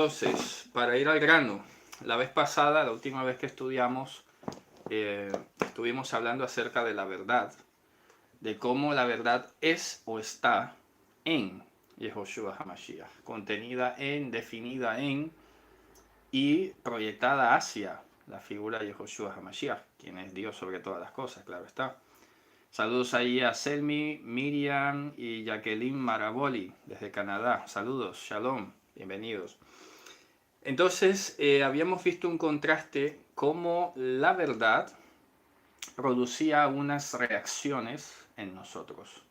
Entonces, para ir al grano, la vez pasada, la última vez que estudiamos, estuvimos hablando acerca de la verdad, de cómo la verdad es o está en Yehoshua HaMashiach, contenida en, definida en y proyectada hacia la figura de Yehoshua HaMashiach, quien es Dios sobre todas las cosas, claro está. Saludos ahí a Selmi, Miriam y Jacqueline Maraboli desde Canadá. Saludos, shalom, bienvenidos. Entonces, habíamos visto un contraste cómo la verdad producía unas reacciones en nosotros.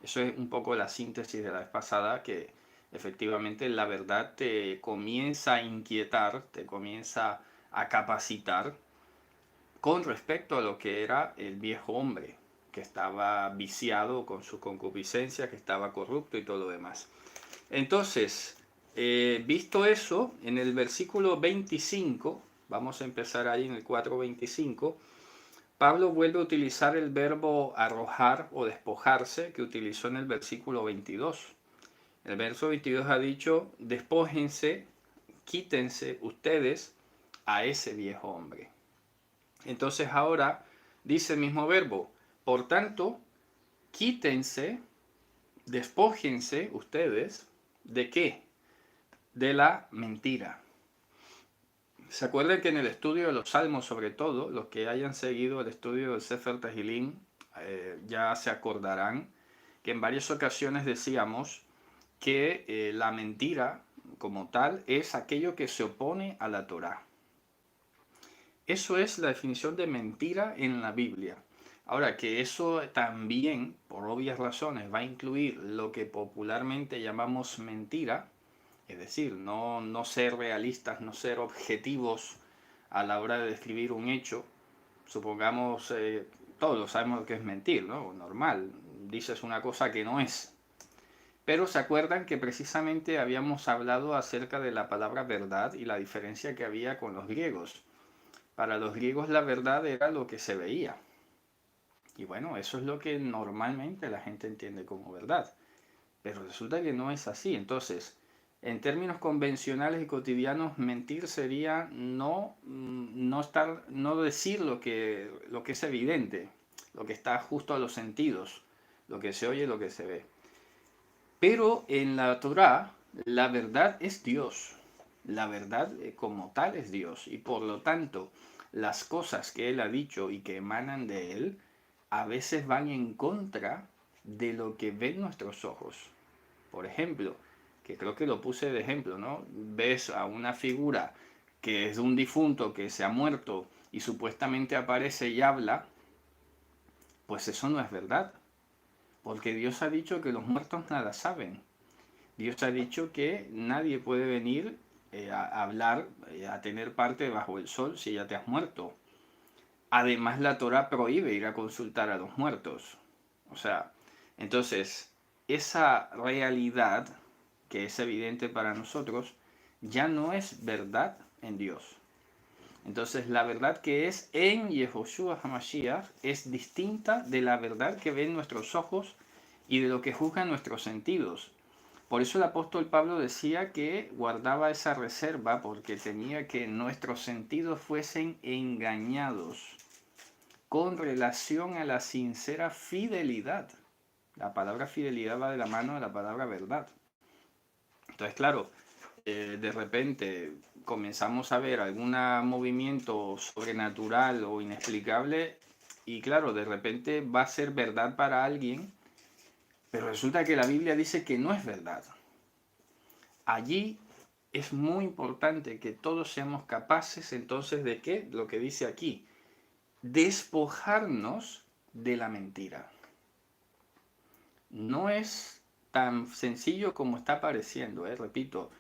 Eso es un poco la síntesis de la vez pasada, que efectivamente la verdad te comienza a inquietar, te comienza a capacitar con respecto a lo que era el viejo hombre, que estaba viciado con su concupiscencia, que estaba corrupto y todo lo demás. Entonces, visto eso, en el versículo 25, vamos a empezar ahí en el 4:25, Pablo vuelve a utilizar el verbo arrojar o despojarse que utilizó en el versículo 22. El verso 22 ha dicho, despójense, quítense ustedes a ese viejo hombre. Entonces ahora dice el mismo verbo, por tanto, quítense, despójense ustedes, ¿de qué? De la mentira. ¿Se acuerdan que en el estudio de los Salmos, sobre todo, los que hayan seguido el estudio del Sefer Tehillim, ya se acordarán que en varias ocasiones decíamos que la mentira como tal es aquello que se opone a la Torá. Eso es la definición de mentira en la Biblia. Ahora, que eso también, por obvias razones, va a incluir lo que popularmente llamamos mentira, es decir, no ser realistas, no ser objetivos a la hora de describir un hecho. Supongamos, todos sabemos lo que es mentir, ¿no? Normal, dices una cosa que no es. Pero se acuerdan que precisamente habíamos hablado acerca de la palabra verdad y la diferencia que había con los griegos. Para los griegos la verdad era lo que se veía. Y bueno, eso es lo que normalmente la gente entiende como verdad. Pero resulta que no es así. Entonces, en términos convencionales y cotidianos, mentir sería no decir lo que es evidente, lo que está justo a los sentidos, lo que se oye, lo que se ve. Pero en la Torá, la verdad es Dios. La verdad como tal es Dios. Y por lo tanto, las cosas que Él ha dicho y que emanan de Él, a veces van en contra de lo que ven nuestros ojos. Por ejemplo, que creo que lo puse de ejemplo, ¿no? Ves a una figura que es de un difunto que se ha muerto y supuestamente aparece y habla, pues eso no es verdad. Porque Dios ha dicho que los muertos nada saben. Dios ha dicho que nadie puede venir a hablar, a tener parte bajo el sol si ya te has muerto. Además, la Torah prohíbe ir a consultar a los muertos. O sea, entonces, esa realidad que es evidente para nosotros ya no es verdad en Dios. Entonces, la verdad que es en Yehoshua HaMashiach es distinta de la verdad que ven nuestros ojos y de lo que juzgan nuestros sentidos. Por eso el apóstol Pablo decía que guardaba esa reserva porque temía que nuestros sentidos fuesen engañados con relación a la sincera fidelidad. La palabra fidelidad va de la mano de la palabra verdad. Entonces, claro, de repente comenzamos a ver algún movimiento sobrenatural o inexplicable y claro, de repente va a ser verdad para alguien, pero resulta que la Biblia dice que no es verdad. Allí es muy importante que todos seamos capaces entonces de ¿qué? Lo que dice aquí, despojarnos de la mentira. No es tan sencillo como está pareciendo, repito,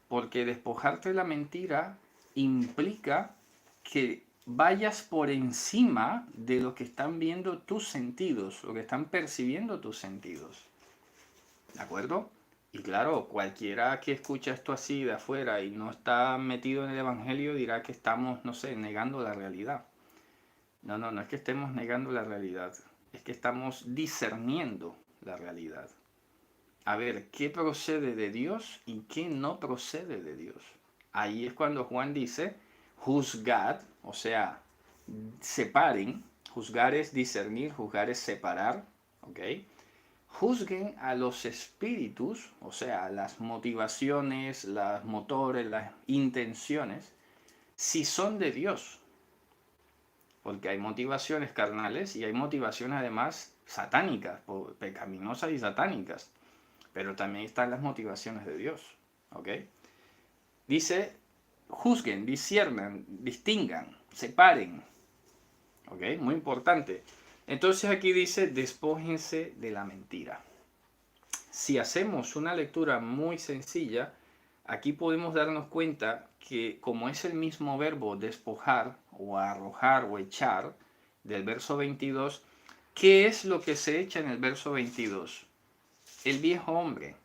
porque despojarte de la mentira implica que vayas por encima de lo que están viendo tus sentidos, lo que están percibiendo tus sentidos. ¿De acuerdo? Y claro, cualquiera que escucha esto así de afuera y no está metido en el Evangelio dirá que estamos, no sé, negando la realidad. No es que estemos negando la realidad, es que estamos discerniendo la realidad. a ver qué procede de Dios y qué no procede de Dios. Ahí es cuando Juan dice, juzgad, o sea, separen. Juzgar es discernir, juzgar es separar, ¿ok? Juzguen a los espíritus, o sea, las motivaciones, los motores, las intenciones, si son de Dios. Porque hay motivaciones carnales y hay motivaciones además satánicas, pecaminosas y satánicas. Pero también están las motivaciones de Dios, ¿ok? Dice, juzguen, disciernan, distingan, separen, ¿ok? Muy importante. Entonces aquí dice, despójense de la mentira. Si hacemos una lectura muy sencilla, aquí podemos darnos cuenta que como es el mismo verbo despojar o arrojar o echar del verso 22, ¿qué es lo que se echa en el verso 22? El viejo hombre,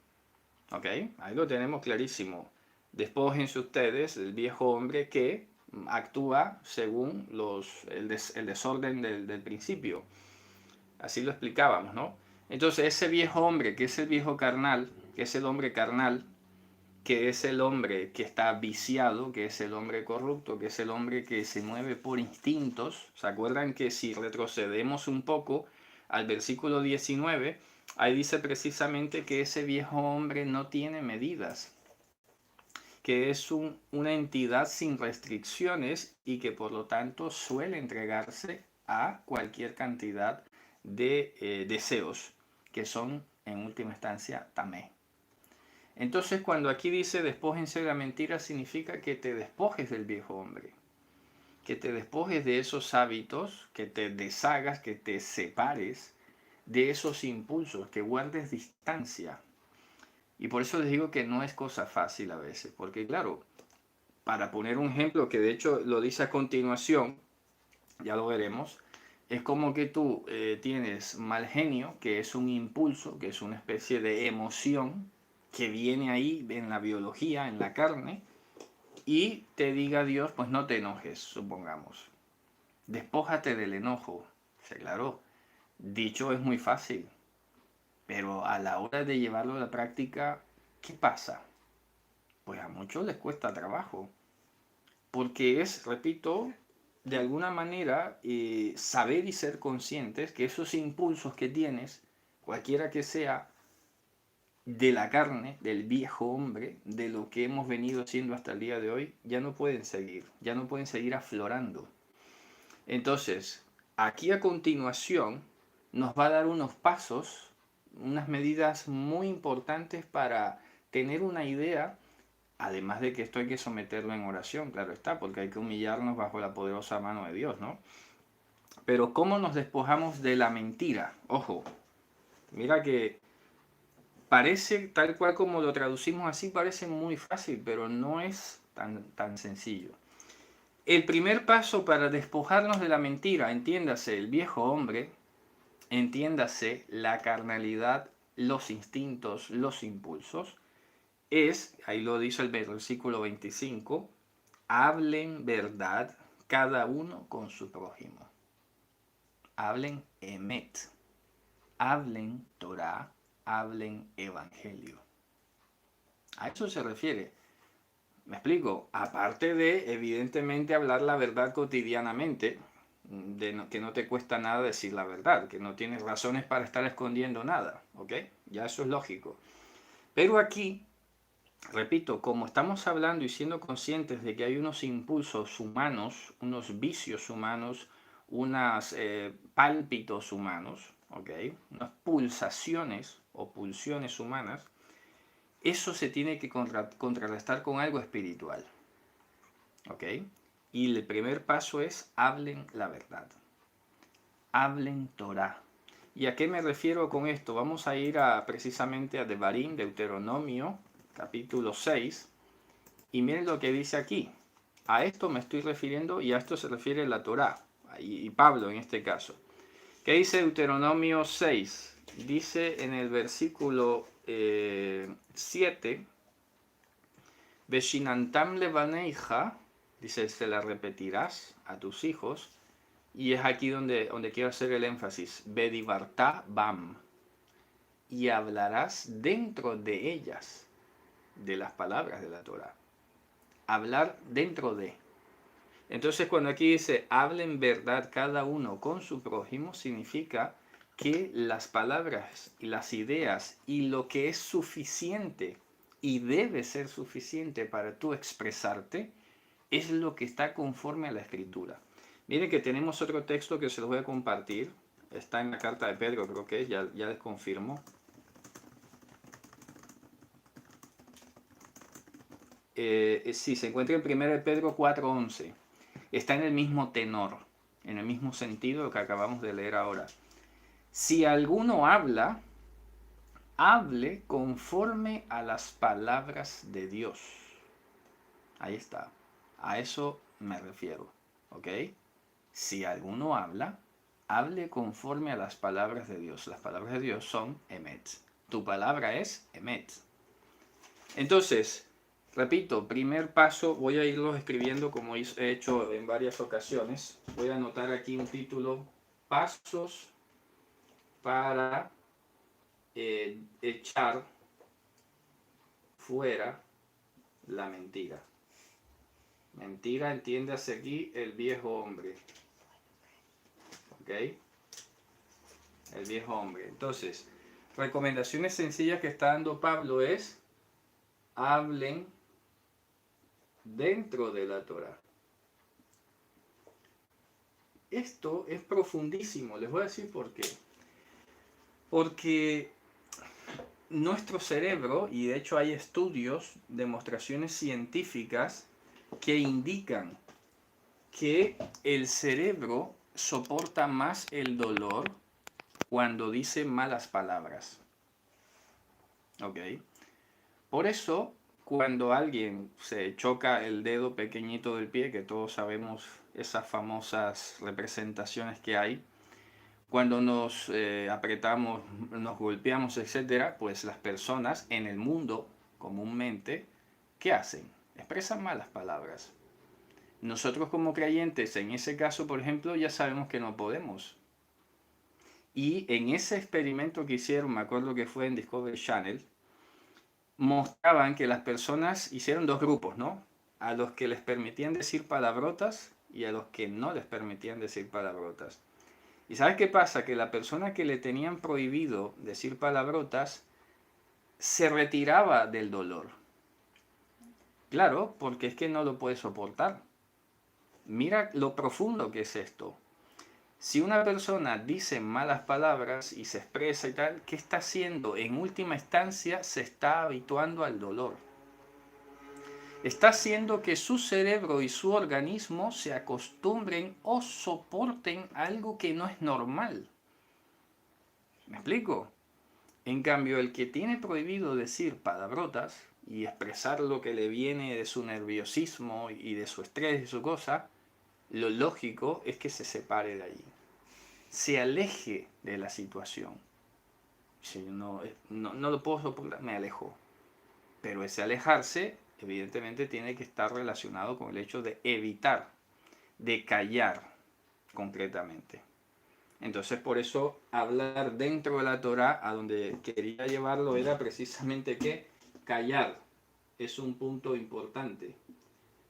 ¿ok? Ahí lo tenemos clarísimo. Despójense ustedes del viejo hombre que actúa según el desorden del principio. Así lo explicábamos, ¿no? Entonces ese viejo hombre, que es el viejo carnal, que es el hombre carnal, que es el hombre que está viciado, que es el hombre corrupto, que es el hombre que se mueve por instintos. ¿Se acuerdan que si retrocedemos un poco al versículo 19, ahí dice precisamente que ese viejo hombre no tiene medidas, que es una entidad sin restricciones y que por lo tanto suele entregarse a cualquier cantidad de deseos, que son en última instancia tamé. Entonces cuando aquí dice despójense de la mentira, significa que te despojes del viejo hombre, que te despojes de esos hábitos, que te deshagas, que te separes de esos impulsos, que guardes distancia. Y por eso les digo que no es cosa fácil a veces, porque claro, para poner un ejemplo que de hecho lo dice a continuación, ya lo veremos, es como que tú tienes mal genio, que es un impulso, que es una especie de emoción que viene ahí en la biología, en la carne, y te diga Dios, pues no te enojes, supongamos. Despójate del enojo. O sea, claro, dicho es muy fácil, pero a la hora de llevarlo a la práctica, ¿qué pasa? Pues a muchos les cuesta trabajo, porque es, repito, de alguna manera saber y ser conscientes que esos impulsos que tienes, cualquiera que sea, de la carne, del viejo hombre, de lo que hemos venido haciendo hasta el día de hoy, ya no pueden seguir aflorando. Entonces, aquí a continuación nos va a dar unos pasos, unas medidas muy importantes para tener una idea, además de que esto hay que someterlo en oración, claro está, porque hay que humillarnos bajo la poderosa mano de Dios, ¿no? Pero ¿cómo nos despojamos de la mentira? Ojo, mira que parece, tal cual como lo traducimos así, parece muy fácil, pero no es tan sencillo. El primer paso para despojarnos de la mentira, entiéndase el viejo hombre, entiéndase la carnalidad, los instintos, los impulsos, es, ahí lo dice el versículo 25, hablen verdad cada uno con su prójimo. Hablen emet, hablen Torah, hablen evangelio. A eso se refiere. ¿Me explico? Aparte de, evidentemente, hablar la verdad cotidianamente, que no te cuesta nada decir la verdad, que no tienes razones para estar escondiendo nada, ¿ok? Ya eso es lógico. Pero aquí, repito, como estamos hablando y siendo conscientes de que hay unos impulsos humanos, unos vicios humanos, unos pálpitos humanos, ¿ok? Unas pulsaciones o pulsiones humanas, eso se tiene que contrarrestar con algo espiritual. ¿Ok? Y el primer paso es hablen la verdad. Hablen Torah. ¿Y a qué me refiero con esto? Vamos a ir precisamente a Devarim, Deuteronomio, capítulo 6. Y miren lo que dice aquí. A esto me estoy refiriendo y a esto se refiere la Torah. Y Pablo en este caso. ¿Qué dice Deuteronomio 6? Dice en el versículo 7, Veshinantam levaneija, dice, se la repetirás a tus hijos, y es aquí donde quiero hacer el énfasis, Bedivarta bam, y hablarás dentro de ellas, de las palabras de la Torá. Hablar dentro de. Entonces cuando aquí dice, hablen verdad cada uno con su prójimo, significa que las palabras y las ideas y lo que es suficiente y debe ser suficiente para tú expresarte, es lo que está conforme a la Escritura. Miren que tenemos otro texto que se los voy a compartir. Está en la carta de Pedro, creo que es, ya les confirmo. Sí, se encuentra en 1 Pedro 4:11. Está en el mismo tenor, en el mismo sentido de lo que acabamos de leer ahora. Si alguno habla, hable conforme a las palabras de Dios. Ahí está. A eso me refiero. ¿Ok? Si alguno habla, hable conforme a las palabras de Dios. Las palabras de Dios son emet. Tu palabra es emet. Entonces, repito, primer paso, voy a irlos escribiendo como he hecho en varias ocasiones. Voy a anotar aquí un título, pasos para echar fuera la mentira. Mentira, entiéndase aquí el viejo hombre. ¿Ok? El viejo hombre. Entonces, recomendaciones sencillas que está dando Pablo es, hablen dentro de la Torá. Esto es profundísimo, les voy a decir por qué. Porque nuestro cerebro, y de hecho hay estudios, demostraciones científicas que indican que el cerebro soporta más el dolor cuando dice malas palabras. ¿Ok? Por eso, cuando alguien se choca el dedo pequeñito del pie, que todos sabemos esas famosas representaciones que hay, cuando nos apretamos, nos golpeamos, etcétera, pues las personas en el mundo comúnmente, ¿qué hacen? Expresan malas palabras. Nosotros como creyentes, en ese caso, por ejemplo, ya sabemos que no podemos. Y en ese experimento que hicieron, me acuerdo que fue en Discovery Channel, mostraban que las personas hicieron dos grupos, ¿no? A los que les permitían decir palabrotas y a los que no les permitían decir palabrotas. ¿Y sabes qué pasa? Que la persona que le tenían prohibido decir palabrotas se retiraba del dolor. Claro, porque es que no lo puede soportar. Mira lo profundo que es esto. Si una persona dice malas palabras y se expresa y tal, ¿qué está haciendo? En última instancia se está habituando al dolor. Está haciendo que su cerebro y su organismo se acostumbren o soporten algo que no es normal. ¿Me explico? En cambio, el que tiene prohibido decir palabrotas y expresar lo que le viene de su nerviosismo y de su estrés y su cosa, lo lógico es que se separe de allí. Se aleje de la situación. Si no lo puedo soportar, me alejo. Pero ese alejarse, evidentemente, tiene que estar relacionado con el hecho de evitar, de callar concretamente. Entonces, por eso, hablar dentro de la Torá, a donde quería llevarlo, era precisamente que callar es un punto importante.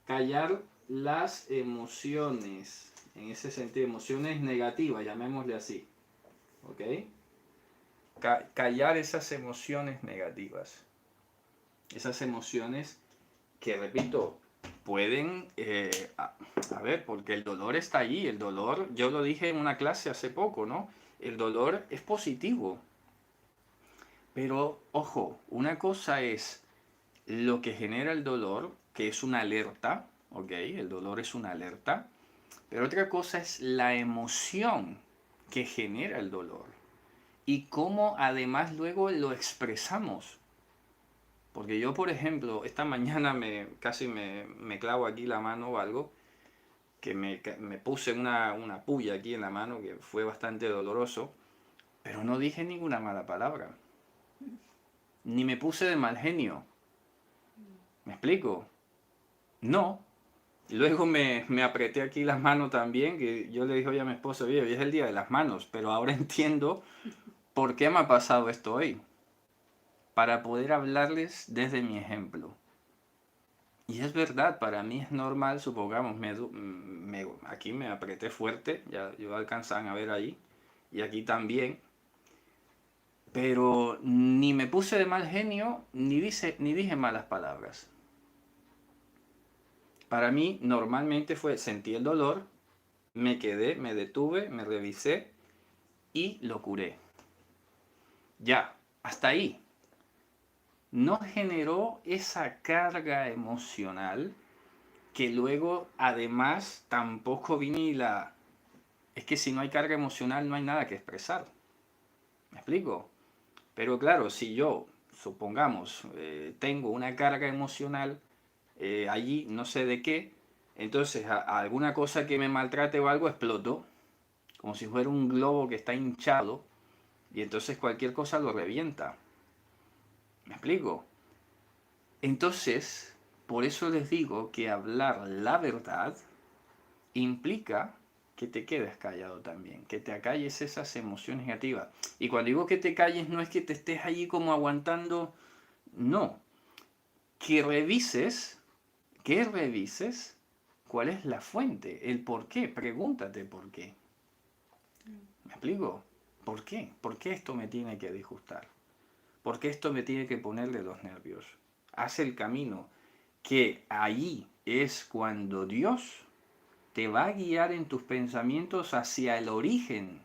Callar las emociones, en ese sentido, emociones negativas, llamémosle así. ¿Ok? Callar esas emociones negativas. Esas emociones que, repito, pueden, a ver, porque el dolor está allí, el dolor, yo lo dije en una clase hace poco, ¿no? El dolor es positivo. Pero, ojo, una cosa es lo que genera el dolor, que es una alerta, ¿ok? El dolor es una alerta. Pero otra cosa es la emoción que genera el dolor. Y cómo además luego lo expresamos. Porque yo, por ejemplo, esta mañana casi me clavo aquí la mano o algo, que me puse una puya aquí en la mano, que fue bastante doloroso, pero no dije ninguna mala palabra. Ni me puse de mal genio. ¿Me explico? No. Y luego me apreté aquí las manos también, que yo le dije hoy a mi esposa, oye, hoy es el día de las manos, pero ahora entiendo por qué me ha pasado esto hoy. para poder hablarles desde mi ejemplo. Y es verdad, para mí es normal, supongamos, aquí me apreté fuerte, ya lo alcanzan a ver ahí, y aquí también, pero ni me puse de mal genio, ni dije malas palabras. Para mí normalmente sentí el dolor, me quedé, me detuve, me revisé y lo curé. Ya, hasta ahí. No generó esa carga emocional que luego además tampoco vine y la... Es que si no hay carga emocional no hay nada que expresar. ¿Me explico? Pero claro, si yo, supongamos, tengo una carga emocional allí, no sé de qué, entonces a alguna cosa que me maltrate o algo exploto, como si fuera un globo que está hinchado, y entonces cualquier cosa lo revienta. ¿Me explico? Entonces, por eso les digo que hablar la verdad implica que te quedes callado también, que te acalles esas emociones negativas. Y cuando digo que te calles no es que te estés allí como aguantando, no, que revises cuál es la fuente, el por qué, pregúntate por qué. ¿Me explico? ¿Por qué? ¿Por qué esto me tiene que disgustar? ¿Por qué esto me tiene que poner de los nervios? Haz el camino, que ahí es cuando Dios te va a guiar en tus pensamientos hacia el origen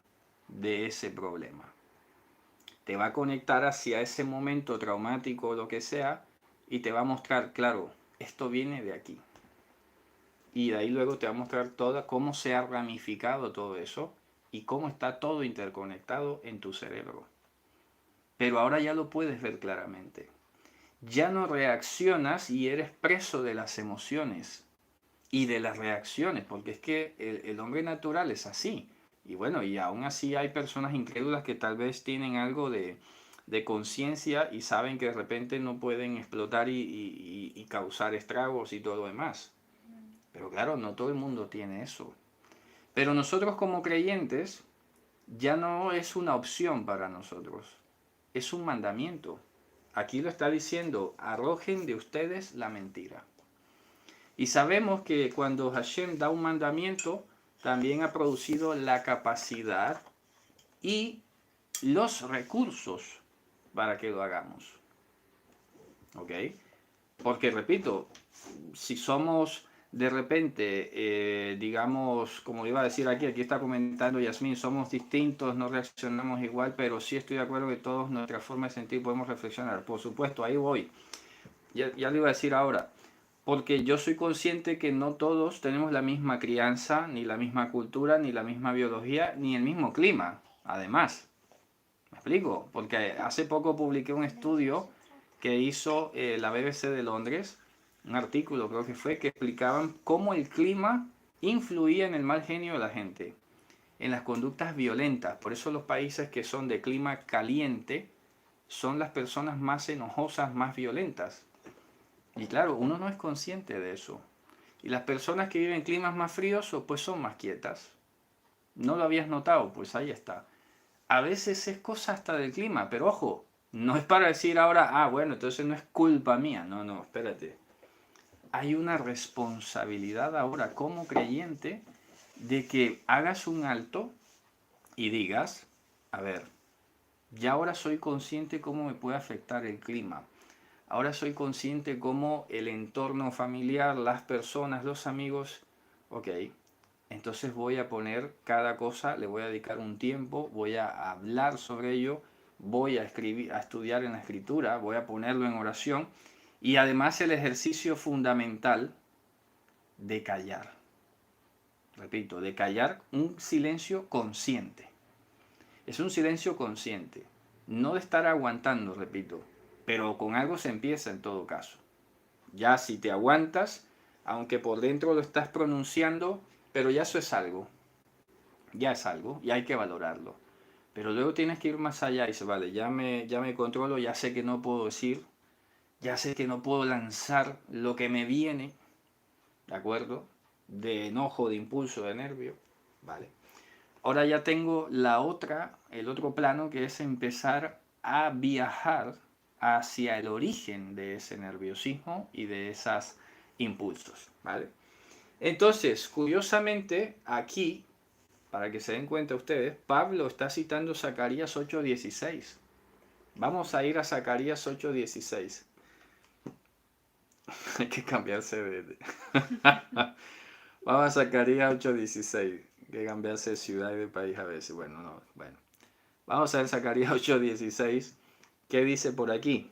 de ese problema. Te va a conectar hacia ese momento traumático o lo que sea y te va a mostrar, claro, esto viene de aquí. Y de ahí luego te va a mostrar cómo se ha ramificado todo eso y cómo está todo interconectado en tu cerebro. Pero ahora ya lo puedes ver claramente. Ya no reaccionas y eres preso de las emociones y de las reacciones, porque es que el hombre natural es así. Y bueno, y aún así hay personas incrédulas que tal vez tienen algo de conciencia y saben que de repente no pueden explotar y causar estragos y todo lo demás. Pero claro, no todo el mundo tiene eso. Pero nosotros como creyentes ya no es una opción para nosotros, es un mandamiento. Aquí lo está diciendo, arrojen de ustedes la mentira. Y sabemos que cuando Hashem da un mandamiento, también ha producido la capacidad y los recursos para que lo hagamos. ¿Ok? Porque, repito, si somos de repente, digamos, como iba a decir aquí está comentando Yasmín, somos distintos, no reaccionamos igual, pero sí estoy de acuerdo que todos nuestra forma de sentir podemos reflexionar. Por supuesto, ahí voy. Ya le iba a decir ahora, porque yo soy consciente que no todos tenemos la misma crianza, ni la misma cultura, ni la misma biología, ni el mismo clima, además. ¿Me explico? Porque hace poco publiqué un estudio que hizo la BBC de Londres, un artículo creo que fue, que explicaban cómo el clima influía en el mal genio de la gente, en las conductas violentas. Por eso los países que son de clima caliente son las personas más enojosas, más violentas. Y claro, uno no es consciente de eso. Y las personas que viven en climas más fríos, pues son más quietas. ¿No lo habías notado? Pues ahí está. A veces es cosa hasta del clima, pero ojo, no es para decir ahora, bueno, entonces no es culpa mía. No, no, espérate. Hay una responsabilidad ahora como creyente de que hagas un alto y digas, a ver, ya ahora soy consciente cómo me puede afectar el clima. Ahora soy consciente cómo el entorno familiar, las personas, los amigos, ok, entonces voy a poner cada cosa, le voy a dedicar un tiempo, voy a hablar sobre ello, voy a escribir, a estudiar en la escritura, voy a ponerlo en oración y además el ejercicio fundamental de callar. Repito, de callar un silencio consciente. Es un silencio consciente, no de estar aguantando, repito, pero con algo se empieza en todo caso. Ya si te aguantas, aunque por dentro lo estás pronunciando, pero ya eso ya es algo y hay que valorarlo. Pero luego tienes que ir más allá y dices, vale, ya me controlo, ya sé que no puedo decir, ya sé que no puedo lanzar lo que me viene, ¿de acuerdo? De enojo, de impulso, de nervio, ¿vale? Ahora ya tengo el otro plano que es empezar a viajar hacia el origen de ese nerviosismo y de esos impulsos, ¿vale? Entonces, curiosamente, aquí, para que se den cuenta ustedes, Pablo está citando Zacarías 8:16. Vamos a ir a Zacarías 8:16. Hay que cambiarse de... Vamos a Zacarías 8:16. Hay que cambiarse de ciudad y de país a veces. Bueno, no, bueno. Vamos a ver Zacarías 8:16. ¿Qué dice por aquí?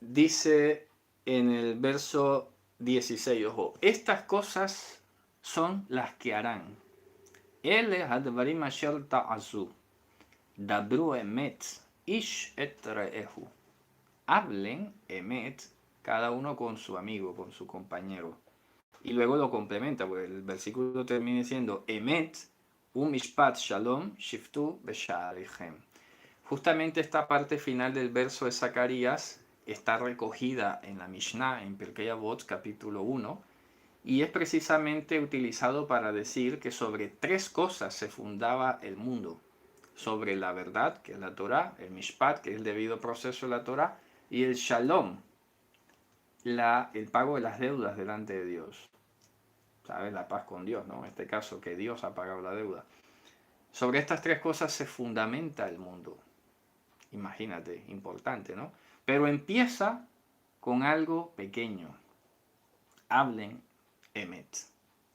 Dice en el verso 16, ojo, estas cosas son las que harán. Ele hadvarim asher ta'azu, dabru emet, ish et re'ehu. Hablen emet, cada uno con su amigo, con su compañero. Y luego lo complementa, porque el versículo termina diciendo, emet, mishpat shalom, shiftu b'sha'arichem. Justamente esta parte final del verso de Zacarías está recogida en la Mishnah, en Pirkei Avot, capítulo 1, y es precisamente utilizado para decir que sobre tres cosas se fundaba el mundo. Sobre la verdad, que es la Torah, el Mishpat, que es el debido proceso de la Torah, y el Shalom, el pago de las deudas delante de Dios. ¿Sabes? La paz con Dios, ¿no? En este caso, que Dios ha pagado la deuda. Sobre estas tres cosas se fundamenta el mundo. Imagínate, importante, ¿no? Pero empieza con algo pequeño. Hablen emet.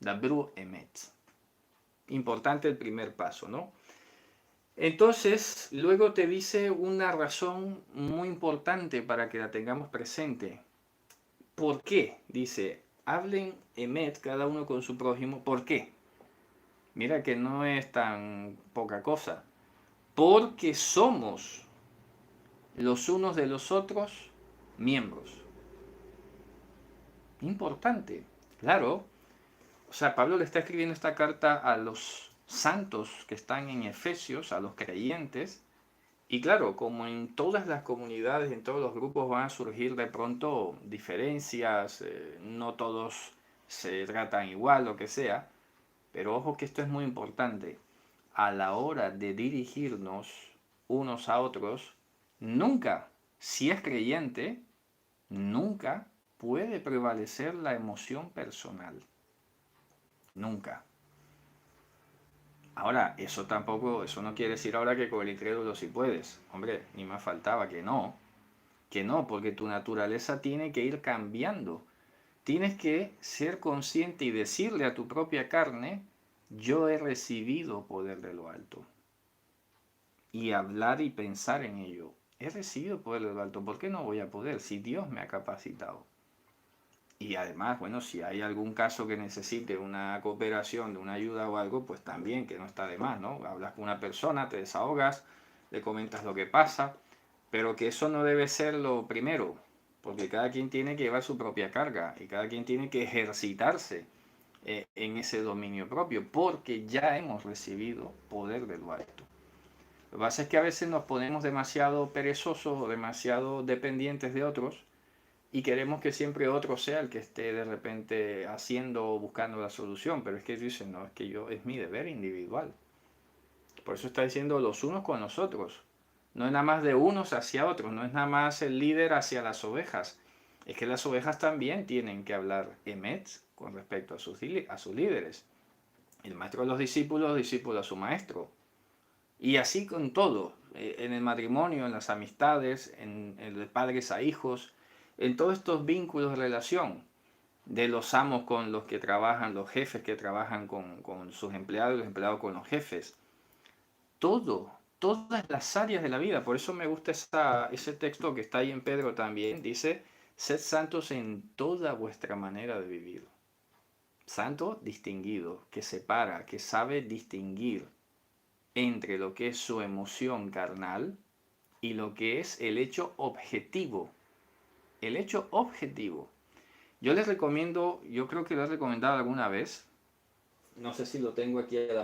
Dabru emet. Importante el primer paso, ¿no? Entonces, luego te dice una razón muy importante para que la tengamos presente. ¿Por qué? Dice, hablen emet cada uno con su prójimo. ¿Por qué? Mira que no es tan poca cosa. Porque somos los unos de los otros miembros. Importante, claro. O sea, Pablo le está escribiendo esta carta a los santos que están en Efesios, a los creyentes. Y claro, como en todas las comunidades, en todos los grupos van a surgir de pronto diferencias, no todos se tratan igual, lo que sea. Pero ojo que esto es muy importante. A la hora de dirigirnos unos a otros, nunca, si es creyente, nunca puede prevalecer la emoción personal. Nunca. Ahora, eso no quiere decir ahora que con el incrédulo sí puedes. Hombre, ni más faltaba que no. Que no, porque tu naturaleza tiene que ir cambiando. Tienes que ser consciente y decirle a tu propia carne, yo he recibido poder de lo alto. Y hablar y pensar en ello. He recibido poder de lo alto. ¿Por qué no voy a poder si Dios me ha capacitado? Y además, bueno, si hay algún caso que necesite una cooperación, de una ayuda o algo, pues también, que no está de más, ¿no? Hablas con una persona, te desahogas, le comentas lo que pasa, pero que eso no debe ser lo primero, porque cada quien tiene que llevar su propia carga y cada quien tiene que ejercitarse en ese dominio propio, porque ya hemos recibido poder de lo alto. Lo que pasa es que a veces nos ponemos demasiado perezosos o demasiado dependientes de otros, y queremos que siempre otro sea el que esté de repente haciendo o buscando la solución, pero es que dicen, no, es que es mi deber individual. Por eso está diciendo los unos con los otros. No es nada más de unos hacia otros, no es nada más el líder hacia las ovejas. Es que las ovejas también tienen que hablar emet con respecto a sus líderes. El maestro de los discípulo a su maestro. Y así con todo, en el matrimonio, en las amistades, de padres a hijos, en todos estos vínculos de relación, de los amos con los que trabajan, los jefes que trabajan con sus empleados, los empleados con los jefes. Todas las áreas de la vida. Por eso me gusta ese texto que está ahí en Pedro también. Dice, sed santos en toda vuestra manera de vivir. Santo distinguido, que separa, que sabe distinguir entre lo que es su emoción carnal y lo que es el hecho objetivo. El hecho objetivo. Yo les recomiendo, yo creo que lo he recomendado alguna vez, no sé si lo tengo aquí a la